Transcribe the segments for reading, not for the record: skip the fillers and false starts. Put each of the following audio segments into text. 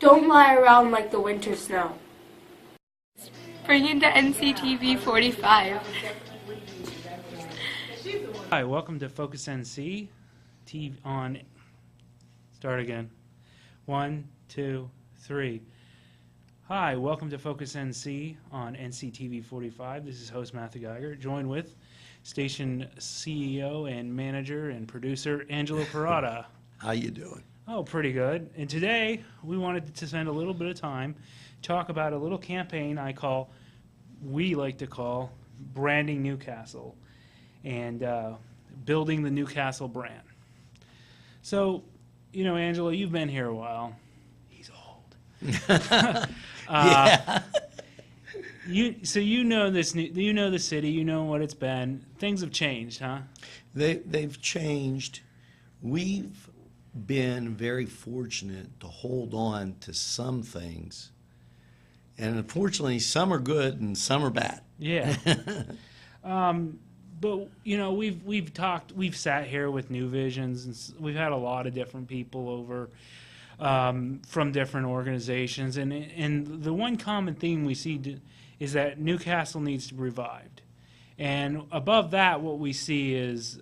Don't lie around like the winter snow. Bring in the NCTV45. Hi, welcome to Focus NC. Start again. 1, 2, 3. Hi, welcome to Focus NC on NCTV45. This is host Matthew Geiger, joined with station CEO and manager and producer Angelo Perrotta. How you doing? Oh, pretty good. And today we wanted to spend a little bit of time talk about a little campaign we like to call Branding Newcastle and building the Newcastle brand. So, you know, Angelo, you've been here a while. He's old. Yeah. You know this. You know the city. You know what it's been. Things have changed, huh? They've changed. We've been very fortunate to hold on to some things, and unfortunately, some are good and some are bad. Yeah. But you know, we've sat here with New Visions, and we've had a lot of different people over from different organizations, and the one common theme we see is that Newcastle needs to be revived, and above that, what we see is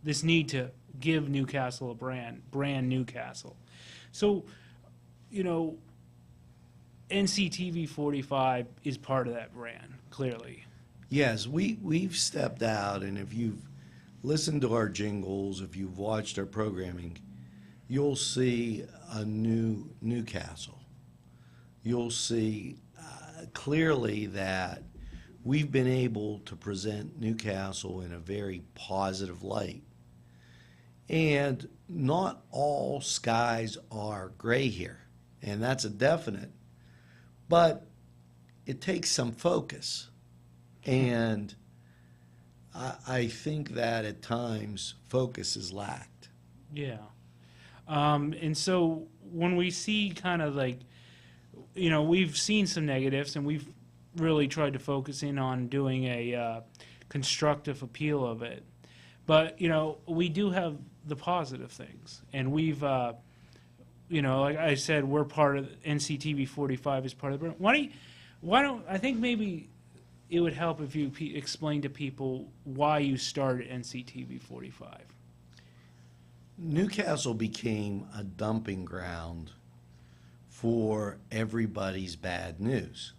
this need to give Newcastle a brand Newcastle. So, you know, NCTV45 is part of that brand, clearly. Yes, we've stepped out, and if you've listened to our jingles, if you've watched our programming, you'll see a new Newcastle. You'll see clearly that we've been able to present Newcastle in a very positive light. And not all skies are gray here, and that's a definite. But it takes some focus. And I think that at times focus is lacked. Yeah. And so when we see kind of like, you know, we've seen some negatives, and we've really tried to focus in on doing a constructive appeal of it. But, you know, we do have the positive things. And we've, you know, like I said, we're part of NCTV45 is part of the brand. Why don't I think maybe it would help if you explain to people why you started NCTV45. Newcastle became a dumping ground for everybody's bad news.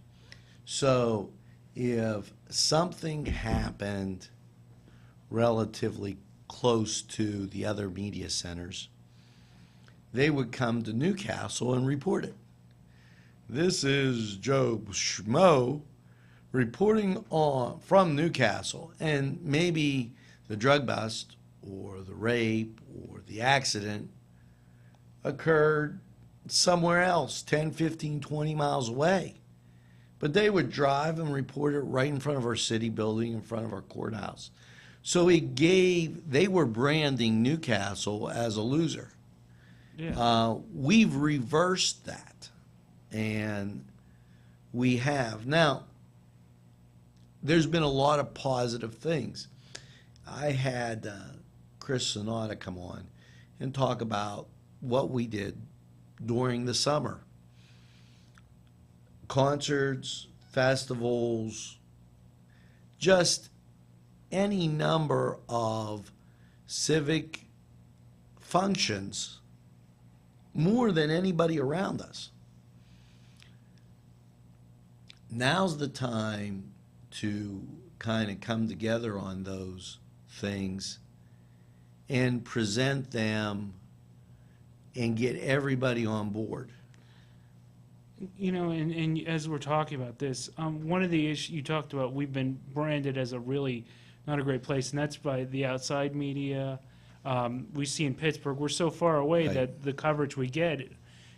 So if something happened relatively close to the other media centers, they would come to Newcastle and report it. This is Joe Schmo reporting from Newcastle, and maybe the drug bust or the rape or the accident occurred somewhere else 10, 15, 20 miles away. But they would drive and report it right in front of our city building, in front of our courthouse. So they were branding Newcastle as a loser. Yeah. We've reversed that, and we have. Now, there's been a lot of positive things. I had Chris Sonata come on and talk about what we did during the summer. Concerts, festivals, just any number of civic functions, more than anybody around us. Now's the time to kind of come together on those things and present them and get everybody on board. You know, and as we're talking about this, one of the issues you talked about, we've been branded as a really not a great place, and that's by the outside media. We see in Pittsburgh, we're so far away Right. that the coverage we get,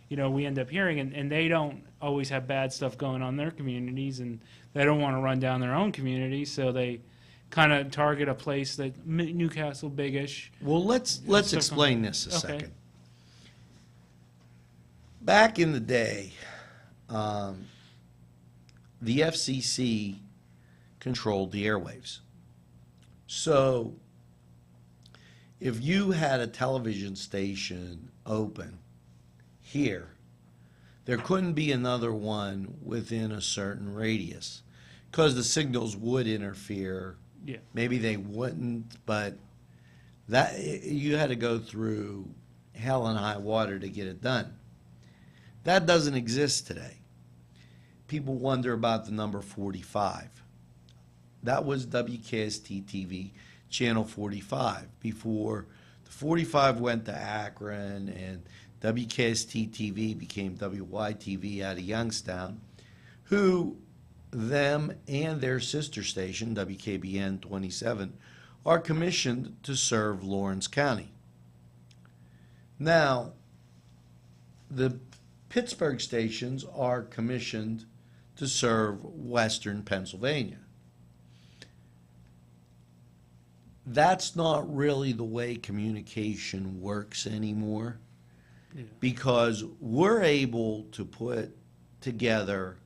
you know, we end up hearing, and they don't always have bad stuff going on in their communities, and they don't want to run down their own community, so they kind of target a place that Newcastle, big-ish. Well, let's explain this a Okay. second. Back in the day, the FCC controlled the airwaves. So if you had a television station open here, there couldn't be another one within a certain radius because the signals would interfere. Yeah. Maybe they wouldn't, but that you had to go through hell and high water to get it done. That doesn't exist today. People wonder about the number 45. That was WKST TV channel 45 before the 45 went to Akron and WKST TV became WYTV out of Youngstown, who them and their sister station, WKBN 27, are commissioned to serve Lawrence County. Now, the Pittsburgh stations are commissioned to serve Western Pennsylvania. That's not really the way communication works anymore, because we're able to put together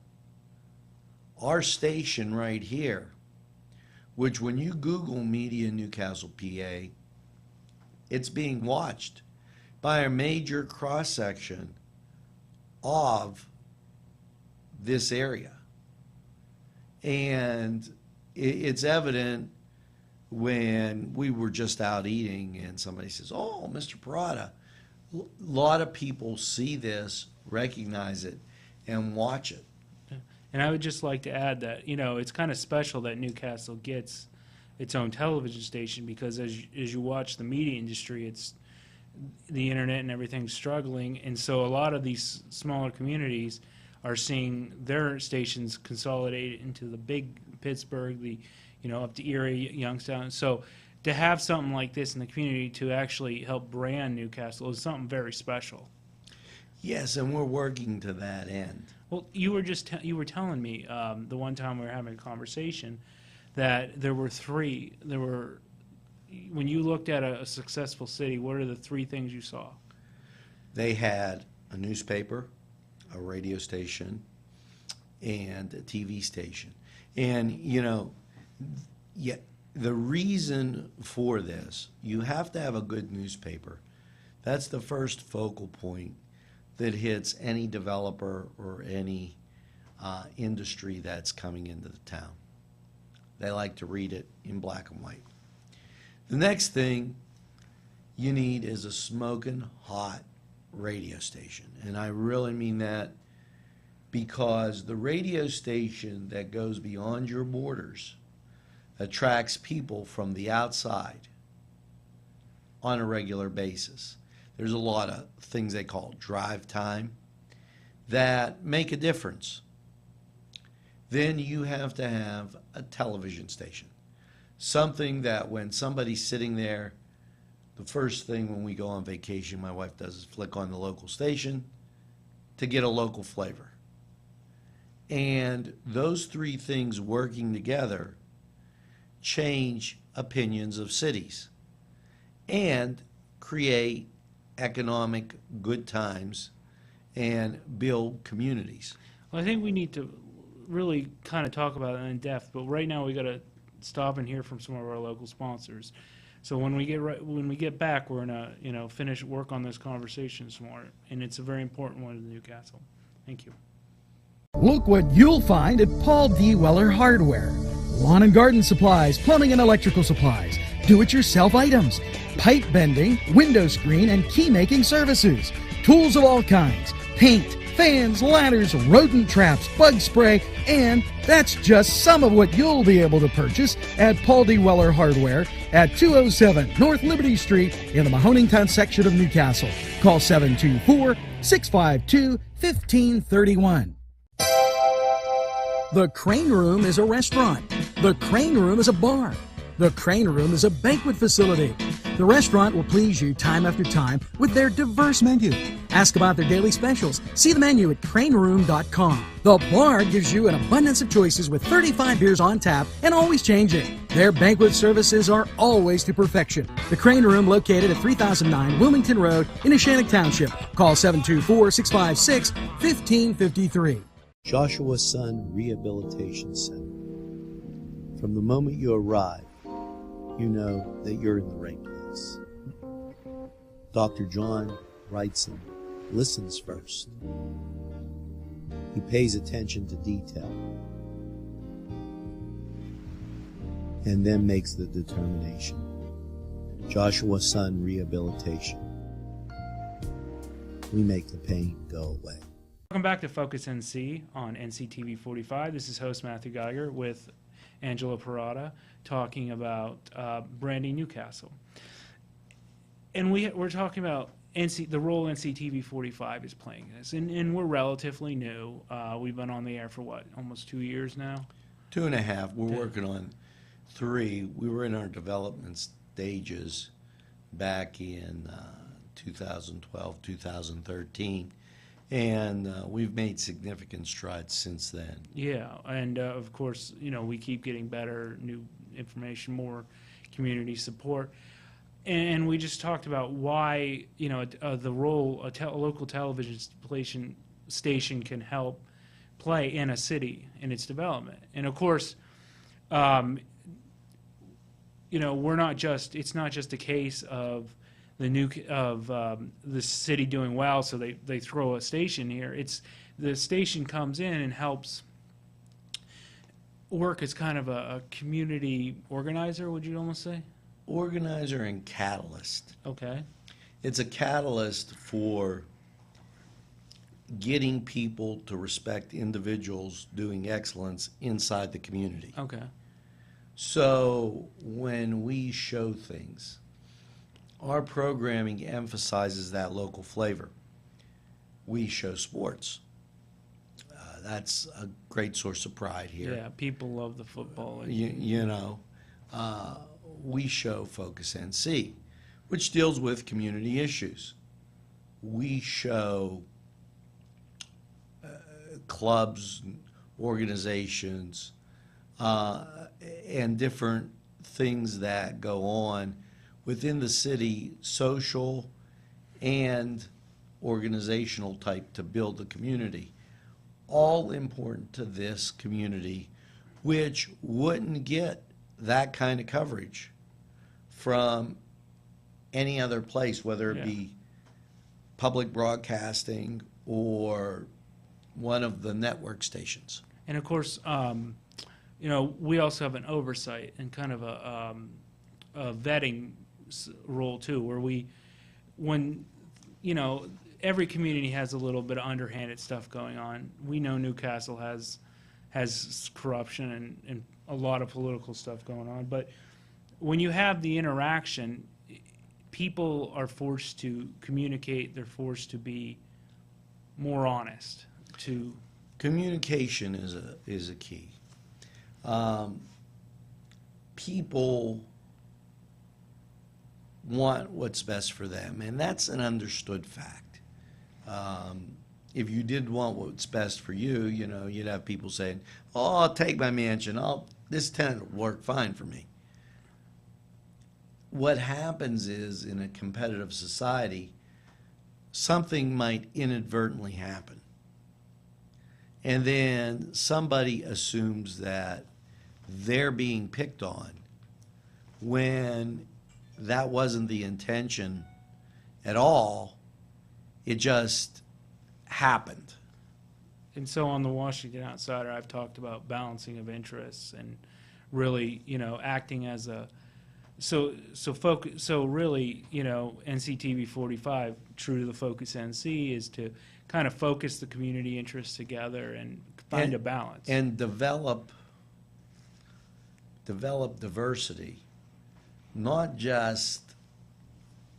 our station right here, which when you Google Media Newcastle, PA, it's being watched by a major cross-section of this area. And it's evident when we were just out eating and somebody says, "Oh, Mr. Perrotta," a lot of people see this, recognize it, and watch it. And I would just like to add that, it's kind of special that Newcastle gets its own television station, because as you watch the media industry, it's the internet and everything's struggling, and so a lot of these smaller communities are seeing their stations consolidated into the big Pittsburgh, up to Erie, Youngstown. So to have something like this in the community to actually help brand Newcastle is something very special. Yes, and we're working to that end. Well, you were telling me the one time we were having a conversation that there were three. When you looked at a successful city, what are the three things you saw? They had a newspaper, a radio station, and a TV station. And, the reason for this, you have to have a good newspaper. That's the first focal point that hits any developer or any industry that's coming into the town. They like to read it in black and white. The next thing you need is a smoking hot radio station. And I really mean that, because the radio station that goes beyond your borders attracts people from the outside on a regular basis. There's a lot of things they call drive time that make a difference. Then you have to have a television station. Something that when somebody's sitting there, the first thing when we go on vacation, my wife does is flick on the local station to get a local flavor. And those three things working together change opinions of cities and create economic good times and build communities. Well, I think we need to really kind of talk about it in depth, but right now we got to stop and hear from some of our local sponsors. So when we get back, we're gonna finish work on this conversation some more, and it's a very important one in Newcastle. Thank you. Look what you'll find at Paul D. Weller Hardware. Lawn and garden supplies, plumbing and electrical supplies, do-it-yourself items, pipe bending, window screen, and key making services, tools of all kinds, paint, fans, ladders, rodent traps, bug spray, and that's just some of what you'll be able to purchase at Paul D. Weller Hardware at 207 North Liberty Street in the Mahonington section of Newcastle. Call 724-652-1531. The Crane Room is a restaurant. The Crane Room is a bar. The Crane Room is a banquet facility. The restaurant will please you time after time with their diverse menu. Ask about their daily specials. See the menu at craneroom.com. The bar gives you an abundance of choices with 35 beers on tap and always changing. Their banquet services are always to perfection. The Crane Room, located at 3009 Wilmington Road in Ashannock Township. Call 724-656-1553. Joshua Sun Rehabilitation Center. From the moment you arrive, you know that you're in the right place. Dr. John Wrightson listens first. He pays attention to detail and then makes the determination. Joshua's son rehabilitation. We make the pain go away. Welcome back to Focus NC on NCTV 45. This is host Matthew Geiger with Angelo Perrotta talking about branding Newcastle. And we're talking about the role NCTV 45 is playing in this. And we're relatively new. We've been on the air for what, almost 2 years now? 2.5. We're working on 3. We were in our development stages back in 2012, 2013. And we've made significant strides since then. Yeah, and of course, we keep getting better, new information, more community support. And we just talked about why, the role a local television station can help play in a city in its development. And of course, it's not just a case of the city doing well, so they throw a station here. It's the station comes in and helps work as kind of a community organizer, would you almost say? Organizer and catalyst. Okay. It's a catalyst for getting people to respect individuals doing excellence inside the community. Okay. So when we show things, our programming emphasizes that local flavor. We show sports. That's a great source of pride here. Yeah, people love the football. We show Focus NC, which deals with community issues. We show clubs, organizations, and different things that go on within the city, social and organizational type, to build the community. All important to this community, which wouldn't get that kind of coverage from any other place, whether it be public broadcasting or one of the network stations. And of course, we also have an oversight and kind of a vetting role too, where every community has a little bit of underhanded stuff going on. We know Newcastle has corruption and a lot of political stuff going on, but when you have the interaction, people are forced to communicate. They're forced to be more honest. Communication is a key. People want what's best for them, and that's an understood fact. If you did want what's best for you, you'd have people saying, "Oh, I'll take my mansion. This tenant will work fine for me." What happens is, in a competitive society, something might inadvertently happen. And then somebody assumes that they're being picked on when that wasn't the intention at all. It just happened. And so on the Washington Outsider, I've talked about balancing of interests and really, acting as a really, NCTV 45, true to the Focus NC, is to kind of focus the community interests together and find a balance. And develop diversity, not just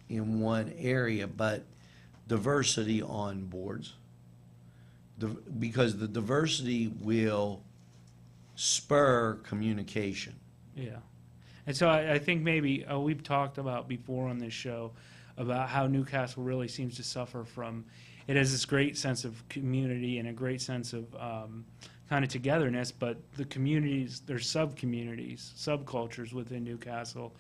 in one area, but diversity on boards, because the diversity will spur communication. Yeah. And so I think maybe we've talked about before on this show about how Newcastle really seems to suffer from, it has this great sense of community and a great sense of kind of togetherness, but the communities, there's sub-communities, subcultures within Newcastle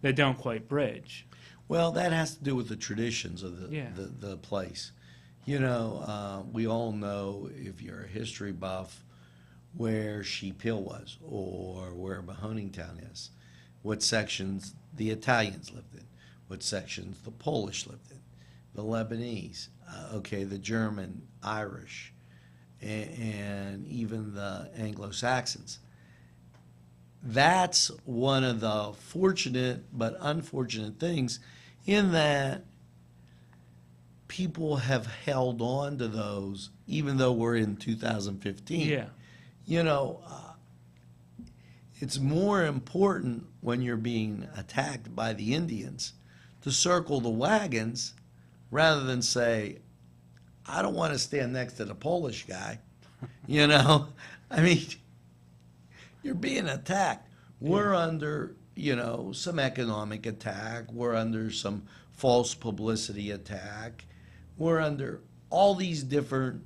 that don't quite bridge. Well, that has to do with the traditions of the place. We all know, if you're a history buff, where Sheep Hill was or where Mahoneytown is, what sections the Italians lived in, what sections the Polish lived in, the Lebanese, the German, Irish, and even the Anglo-Saxons. That's one of the fortunate but unfortunate things, in that people have held on to those even though we're in 2015. Yeah. You know, it's more important when you're being attacked by the Indians to circle the wagons rather than say, I don't want to stand next to the Polish guy. You know, I mean, you're being attacked. We're under, you know, some economic attack. We're under some false publicity attack. We're under all these different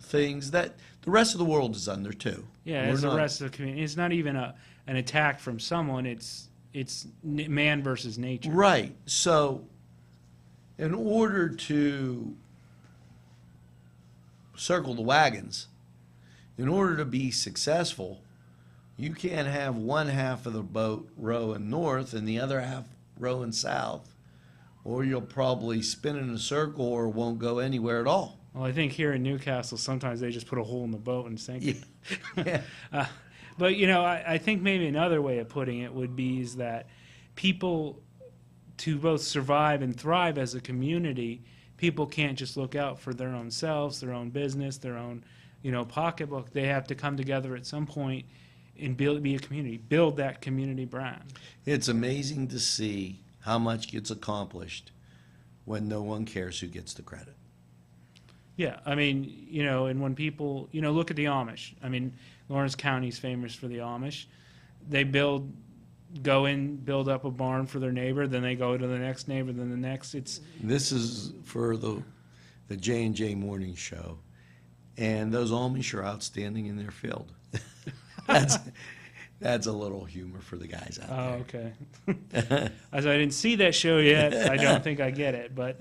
things that the rest of the world is under too. Yeah, We're as the not- rest of the community. It's not even an attack from someone. It's man versus nature. Right. So, in order to circle the wagons, in order to be successful, you can't have one half of the boat rowing north and the other half rowing south, or you'll probably spin in a circle or won't go anywhere at all. Well, I think here in Newcastle, sometimes they just put a hole in the boat and sink it. Yeah. But, you know, I think maybe another way of putting it would be is that people, to both survive and thrive as a community, people can't just look out for their own selves, their own business, their own, you know, pocketbook. They have to come together at some point and be a community, build that community brand. It's amazing to see how much gets accomplished when no one cares who gets the credit. Yeah, I mean, you know, and when people, you know, look at the Amish. I mean, Lawrence County's famous for the Amish. They go in, build up a barn for their neighbor, then they go to the next neighbor, then the next. This is for the J&J Morning Show, and those Amish are outstanding in their field. That's a little humor for the guys out Oh, there. okay. As I didn't see that show yet, I don't think I get it, but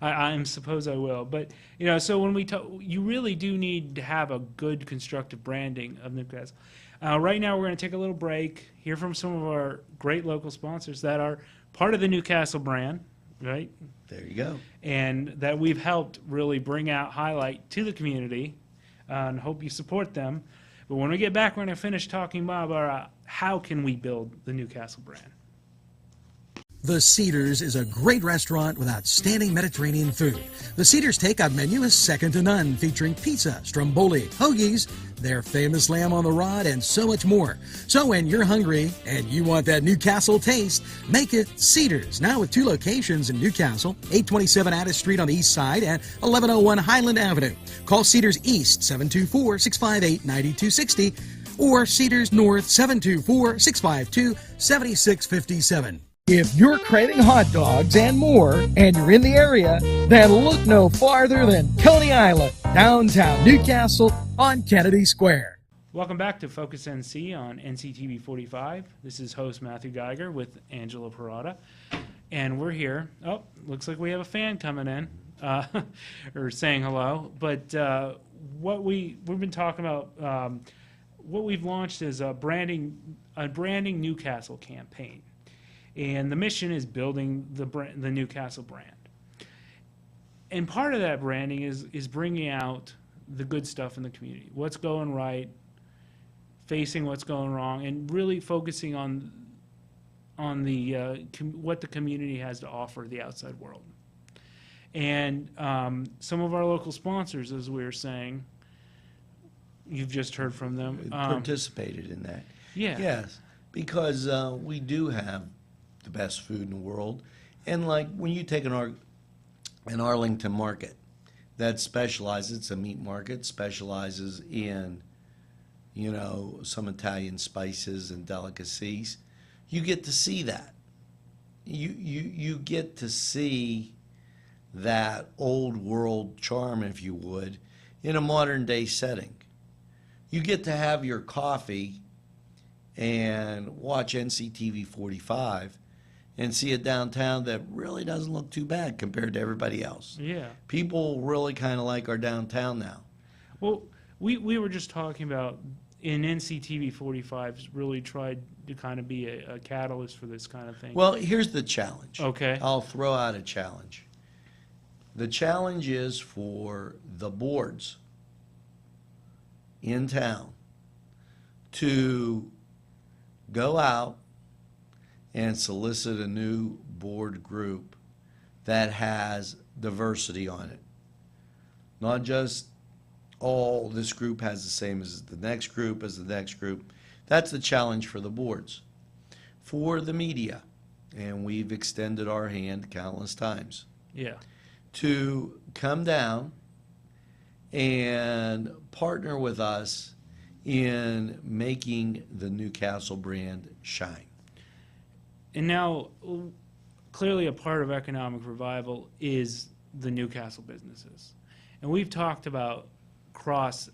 I suppose I will. But, you know, so when we talk, you really do need to have a good constructive branding of Newcastle. Right now, we're going to take a little break, hear from some of our great local sponsors that are part of the Newcastle brand, right? There you go. And that we've helped really bring out, highlight to the community, and hope you support them. But when we get back, we're going to finish talking about how can we build the Newcastle brand. The Cedars is a great restaurant with outstanding Mediterranean food. The Cedars takeout menu is second to none, featuring pizza, stromboli, hoagies, their famous lamb on the rod, and so much more. So when you're hungry and you want that Newcastle taste, make it Cedars. Now with 2 locations in Newcastle, 827 Addis Street on the east side and 1101 Highland Avenue. Call Cedars East 724-658-9260 or Cedars North 724-652-7657. If you're craving hot dogs and more, and you're in the area, then look no farther than Coney Island, downtown Newcastle on Kennedy Square. Welcome back to Focus NC on NCTV 45. This is host Matthew Geiger with Angelo Perrotta. And we're here. Oh, looks like we have a fan coming in, or saying hello. But what we've been talking about, what we've launched is a branding Newcastle campaign. And the mission is building the Newcastle brand. And part of that branding is bringing out the good stuff in the community. What's going right, facing what's going wrong, and really focusing on the what the community has to offer the outside world. And some of our local sponsors, as we were saying, you've just heard from them. Participated in that. Yeah. Yes, because we do have the best food in the world. And like when you take an Arlington market that specializes, it's a meat market, specializes in, you know, some Italian spices and delicacies, you get to see that. You get to see that old world charm, if you would, in a modern day setting. You get to have your coffee and watch NCTV 45 and see a downtown that really doesn't look too bad compared to everybody else. Yeah. People really kind of like our downtown now. Well, we were just talking about in NCTV 45's really tried to kind of be a catalyst for this kind of thing. Well, here's the challenge. Okay. I'll throw out a challenge. The challenge is for the boards in town to go out and solicit a new board group that has diversity on it. Not just, oh, this group has the same as the next group, That's the challenge for the boards. For the media, and we've extended our hand countless times, Yeah. to come down and partner with us in making the Newcastle brand shine. And now, clearly a part of economic revival is the Newcastle businesses. And we've talked about platform.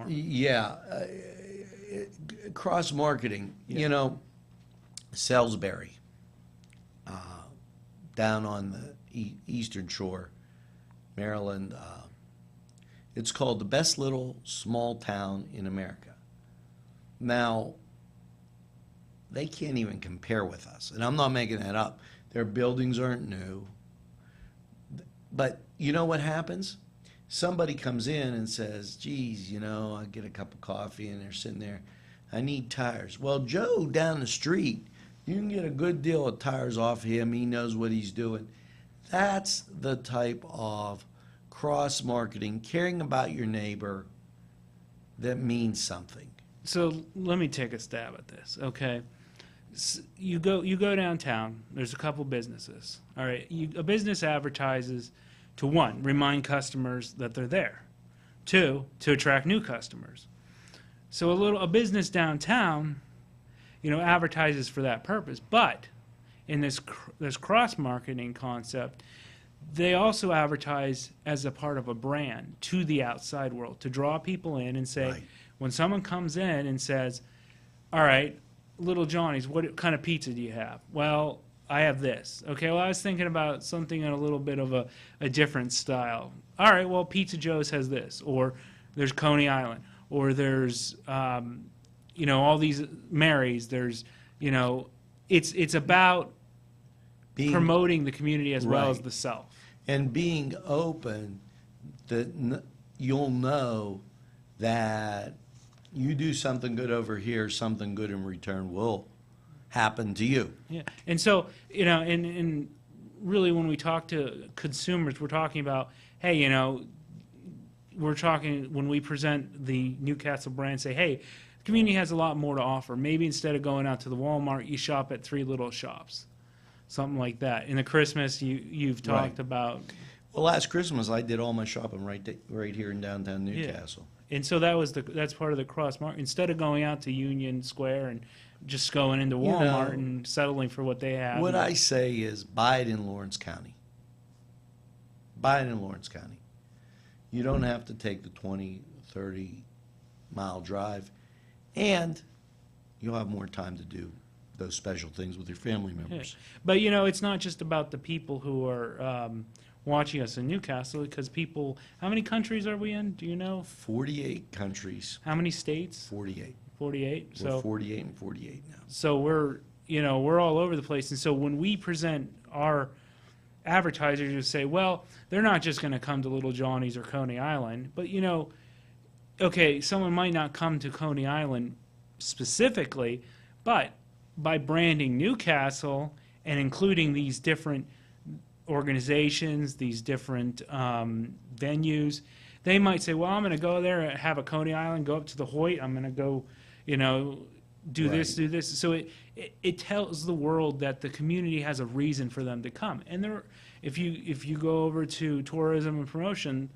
Yeah, cross marketing. Yeah. You know, Salisbury, down on the eastern shore, Maryland. It's called the best little small town in America. Now, they can't even compare with us, and I'm not making that up. Their buildings aren't new. But you know what happens? Somebody comes in and says, geez, you know, I get a cup of coffee and they're sitting there, I need tires. Well, Joe down the street, you can get a good deal of tires off him. He knows what he's doing. That's the type of cross-marketing, caring about your neighbor, that means something. So let me take a stab at this, okay? You go downtown. There's a couple businesses. All right, a business advertises to, one, remind customers that they're there. Two, to attract new customers. So a business downtown, advertises for that purpose. But in this cross marketing concept, they also advertise as a part of a brand to the outside world to draw people in and say, Right. When someone comes in and says, all right, Little Johnny's, what kind of pizza do you have? Well, I have this. Okay, well, I was thinking about something in a little bit of a different style. All right, well, Pizza Joe's has this. Or there's Coney Island. Or there's, all these Marys. There's, it's about promoting the community as well as Right. the self. And being open, that you'll know that you do something good over here, something good in return will happen to you. Yeah, and so, and really when we talk to consumers, we're talking about, hey, we're talking, when we present the Newcastle brand, say, hey, the community has a lot more to offer. Maybe instead of going out to the Walmart, you shop at 3 little shops, something like that. In the Christmas, you've talked Right. about. Well, last Christmas I did all my shopping right here in downtown Newcastle. And so that's part of the cross market. Instead of going out to Union Square and just going into Walmart and settling for what they have. What I say is buy it in Lawrence County. Buy it in Lawrence County. You don't have to take the 20, 30-mile drive, and you'll have more time to do those special things with your family members. Yeah. But, it's not just about the people who are watching us in Newcastle, because people, how many countries are we in? Do you know? 48 countries, How many states? 48. 48. We're So 48 and 48 now. so we're all over the place. And so when we present our advertisers, you say, well, they're not just going to come to Little Johnny's or Coney Island, but okay, someone might not come to Coney Island specifically, but by branding Newcastle and including these different organizations, these different venues, they might say, well, I'm going to go there and have a Coney Island, go up to the Hoyt, I'm going to go, do this, Right. do this. So it tells the world that the community has a reason for them to come. And if you go over to tourism and promotion,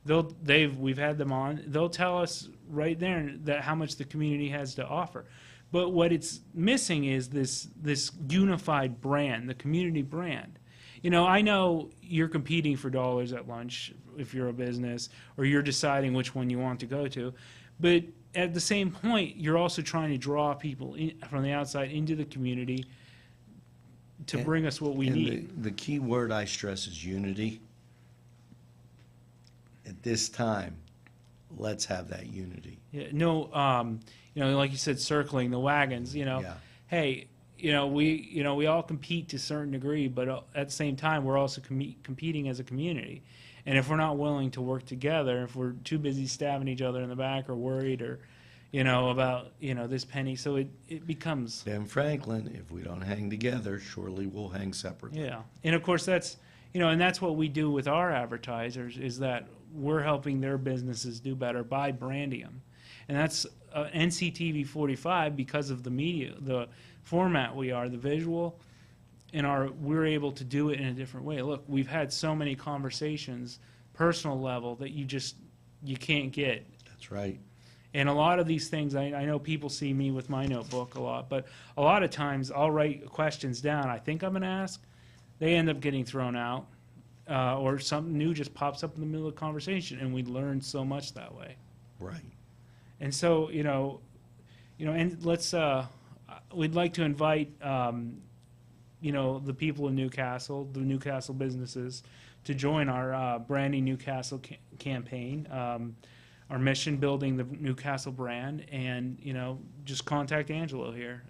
we've had them on, they'll tell us right there that how much the community has to offer. But what it's missing is this unified brand, the community brand. I know you're competing for dollars at lunch if you're a business, or you're deciding which one you want to go to. But at the same point, you're also trying to draw people from the outside into the community to bring us what we And need. the key word I stress is unity. At this time, let's have that unity. Yeah, no, like you said, circling the wagons. Yeah. Hey, we all compete to a certain degree, but at the same time, we're also competing as a community. And if we're not willing to work together, if we're too busy stabbing each other in the back or worried or, about, this penny, so it becomes. Ben Franklin, if we don't hang together, surely we'll hang separately. Yeah. And of course that's, and that's what we do with our advertisers is that we're helping their businesses do better by branding them. And that's NCTV 45 because of the media, the format we are, the visual, and we're able to do it in a different way. Look, we've had so many conversations, personal level, that you can't get. That's right. And a lot of these things, I know people see me with my notebook a lot, but a lot of times I'll write questions down I think I'm going to ask. They end up getting thrown out, or something new just pops up in the middle of the conversation, and we learn so much that way. Right. And so, and let's, we'd like to invite, the people in Newcastle, the Newcastle businesses, to join our Branding Newcastle campaign. Our mission, building the Newcastle brand, and, just contact Angelo here.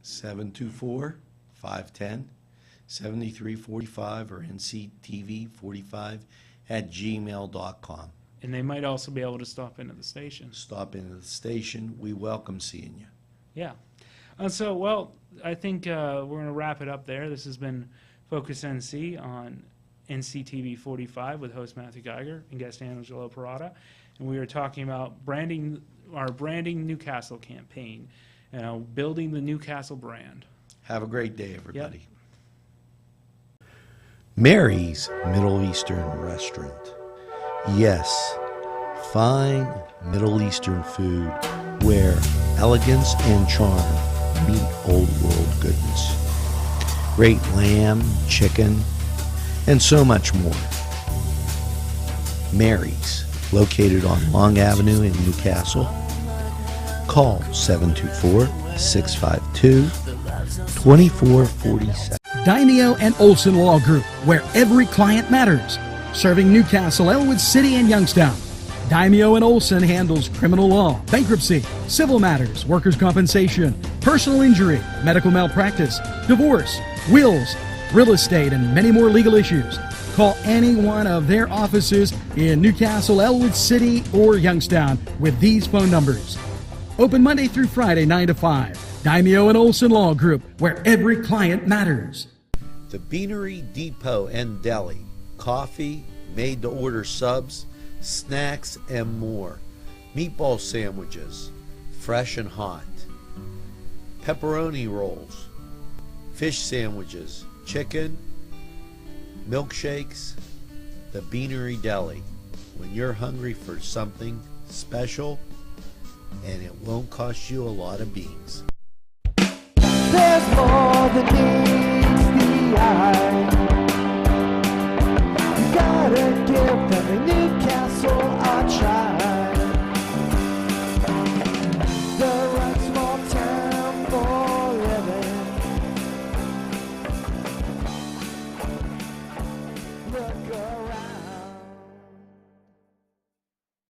724-510-7345 or nctv45@gmail.com. And they might also be able to stop into the station. Stop into the station. We welcome seeing you. Yeah. So, well, I think we're going to wrap it up there. This has been Focus NC on NCTV 45 with host Matthew Geiger and guest Angelo Perrotta. And we are talking about our Branding Newcastle campaign, building the Newcastle brand. Have a great day, everybody. Yep. Mary's Middle Eastern Restaurant. Yes, fine Middle Eastern food where elegance and charm meet old world goodness. Great lamb, chicken, and so much more. Mary's, located on Long Avenue in Newcastle. Call 724-652-2447. Daimio and Olson Law Group, where every client matters. Serving Newcastle, Elwood City, and Youngstown. Daimio and Olson handles criminal law, bankruptcy, civil matters, workers' compensation, personal injury, medical malpractice, divorce, wills, real estate, and many more legal issues. Call any one of their offices in Newcastle, Elwood City, or Youngstown with these phone numbers. Open Monday through Friday, 9 to 5. Daimio and Olson Law Group, where every client matters. The Beanery Depot and Deli. Coffee, made-to-order subs, snacks, and more. Meatball sandwiches, fresh and hot. Pepperoni rolls, fish sandwiches, chicken, milkshakes. The Beanery Deli. When you're hungry for something special, and it won't cost you a lot of beans. There's more than meets the eye.